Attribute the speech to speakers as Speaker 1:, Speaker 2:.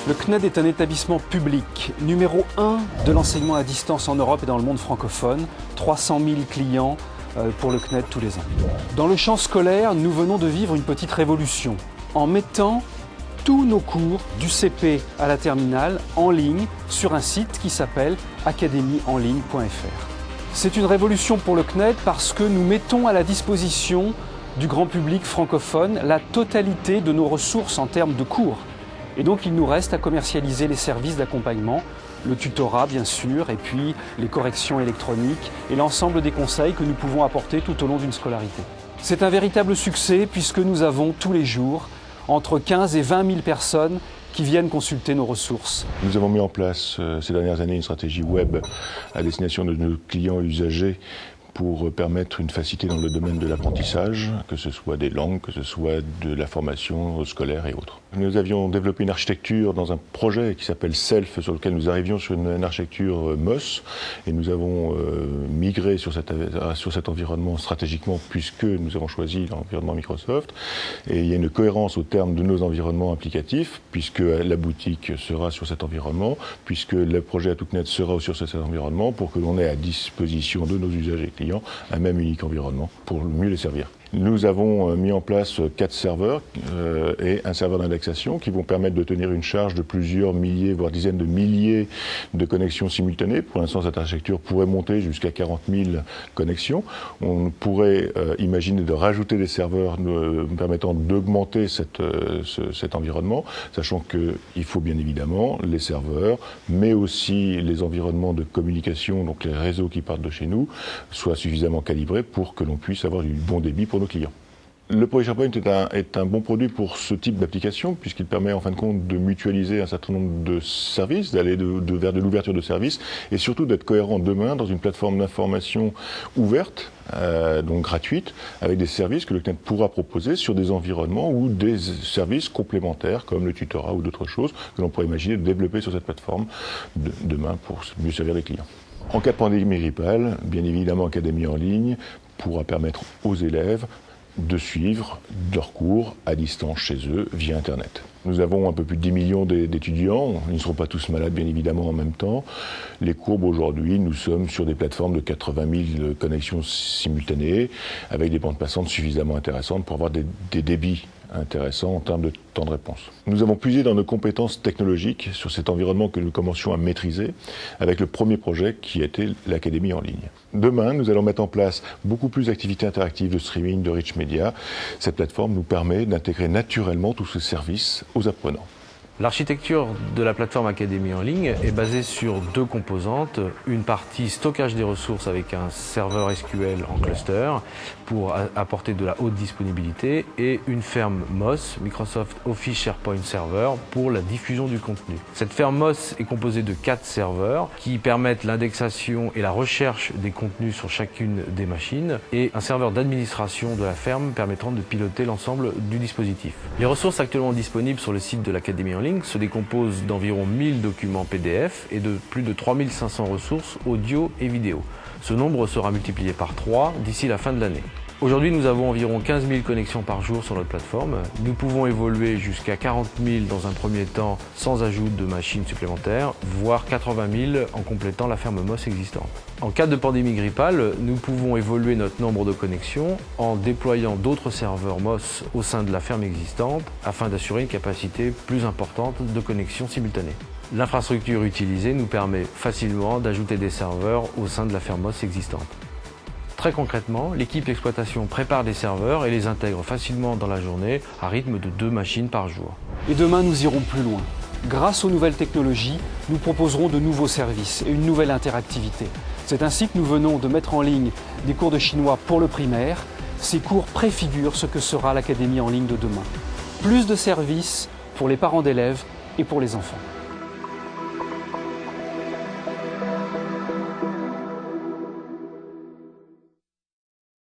Speaker 1: Le CNED est un établissement public, numéro 1 de l'enseignement à distance en Europe et dans le monde francophone. 300 000 clients pour le CNED tous les ans. Dans le champ scolaire, nous venons de vivre une petite révolution en mettant tous nos cours, du CP à la terminale, en ligne sur un site qui s'appelle academieenligne.fr. C'est une révolution pour le CNED parce que nous mettons à la disposition du grand public francophone la totalité de nos ressources en termes de cours. Et donc il nous reste à commercialiser les services d'accompagnement, le tutorat bien sûr, et puis les corrections électroniques et l'ensemble des conseils que nous pouvons apporter tout au long d'une scolarité. C'est un véritable succès puisque nous avons tous les jours entre 15 et 20 000 personnes qui viennent consulter nos ressources.
Speaker 2: Nous avons mis en place ces dernières années une stratégie web à destination de nos clients usagers pour permettre une facilité dans le domaine de l'apprentissage, que ce soit des langues, que ce soit de la formation scolaire et autres. Nous avions développé une architecture dans un projet qui s'appelle SELF, sur lequel nous arrivions sur une architecture MOS, et nous avons migré sur cet environnement stratégiquement puisque nous avons choisi l'environnement Microsoft. Et il y a une cohérence au terme de nos environnements applicatifs, puisque la boutique sera sur cet environnement, puisque le projet ATOCNED sera sur cet environnement, pour que l'on ait à disposition de nos usagers clients un même unique environnement pour mieux les servir. Nous avons mis en place 4 serveurs et un serveur d'indexation qui vont permettre de tenir une charge de plusieurs milliers, voire dizaines de milliers de connexions simultanées. Pour l'instant, cette architecture pourrait monter jusqu'à 40 000 connexions. On pourrait imaginer de rajouter des serveurs permettant d'augmenter cet environnement, sachant qu'il faut bien évidemment les serveurs, mais aussi les environnements de communication, donc les réseaux qui partent de chez nous, soient suffisamment calibrés pour que l'on puisse avoir du bon débit pour nos clients. Le projet SharePoint est un bon produit pour ce type d'application puisqu'il permet en fin de compte de mutualiser un certain nombre de services, d'aller vers de l'ouverture de services et surtout d'être cohérent demain dans une plateforme d'information ouverte, donc gratuite, avec des services que le CNED pourra proposer sur des environnements ou des services complémentaires comme le tutorat ou d'autres choses que l'on pourrait imaginer de développer sur cette plateforme demain pour mieux servir les clients. En cas de pandémie grippale, bien évidemment, Académie en ligne pourra permettre aux élèves de suivre leurs cours à distance chez eux via Internet. Nous avons un peu plus de 10 millions d'étudiants, ils ne seront pas tous malades bien évidemment en même temps. Les courbes aujourd'hui, nous sommes sur des plateformes de 80 000 connexions simultanées avec des bandes passantes suffisamment intéressantes pour avoir des débits intéressant en termes de temps de réponse. Nous avons puisé dans nos compétences technologiques sur cet environnement que nous commencions à maîtriser avec le premier projet qui était l'Académie en ligne. Demain, nous allons mettre en place beaucoup plus d'activités interactives de streaming, de rich media. Cette plateforme nous permet d'intégrer naturellement tous ces services aux apprenants.
Speaker 3: L'architecture de la plateforme Académie en ligne est basée sur 2 composantes. Une partie stockage des ressources avec un serveur SQL en cluster pour apporter de la haute disponibilité et une ferme MOS, Microsoft Office SharePoint Server, pour la diffusion du contenu. Cette ferme MOS est composée de 4 serveurs qui permettent l'indexation et la recherche des contenus sur chacune des machines et un serveur d'administration de la ferme permettant de piloter l'ensemble du dispositif. Les ressources actuellement disponibles sur le site de l'Académie en ligne se décompose d'environ 1000 documents PDF et de plus de 3500 ressources audio et vidéo. Ce nombre sera multiplié par 3 d'ici la fin de l'année. Aujourd'hui, nous avons environ 15 000 connexions par jour sur notre plateforme. Nous pouvons évoluer jusqu'à 40 000 dans un premier temps sans ajout de machines supplémentaires, voire 80 000 en complétant la ferme MOS existante. En cas de pandémie grippale, nous pouvons évoluer notre nombre de connexions en déployant d'autres serveurs MOS au sein de la ferme existante afin d'assurer une capacité plus importante de connexion simultanée. L'infrastructure utilisée nous permet facilement d'ajouter des serveurs au sein de la ferme MOS existante. Très concrètement, l'équipe d'exploitation prépare des serveurs et les intègre facilement dans la journée à rythme de 2 machines par jour.
Speaker 1: Et demain, nous irons plus loin. Grâce aux nouvelles technologies, nous proposerons de nouveaux services et une nouvelle interactivité. C'est ainsi que nous venons de mettre en ligne des cours de chinois pour le primaire. Ces cours préfigurent ce que sera l'Académie en ligne de demain. Plus de services pour les parents d'élèves et pour les enfants.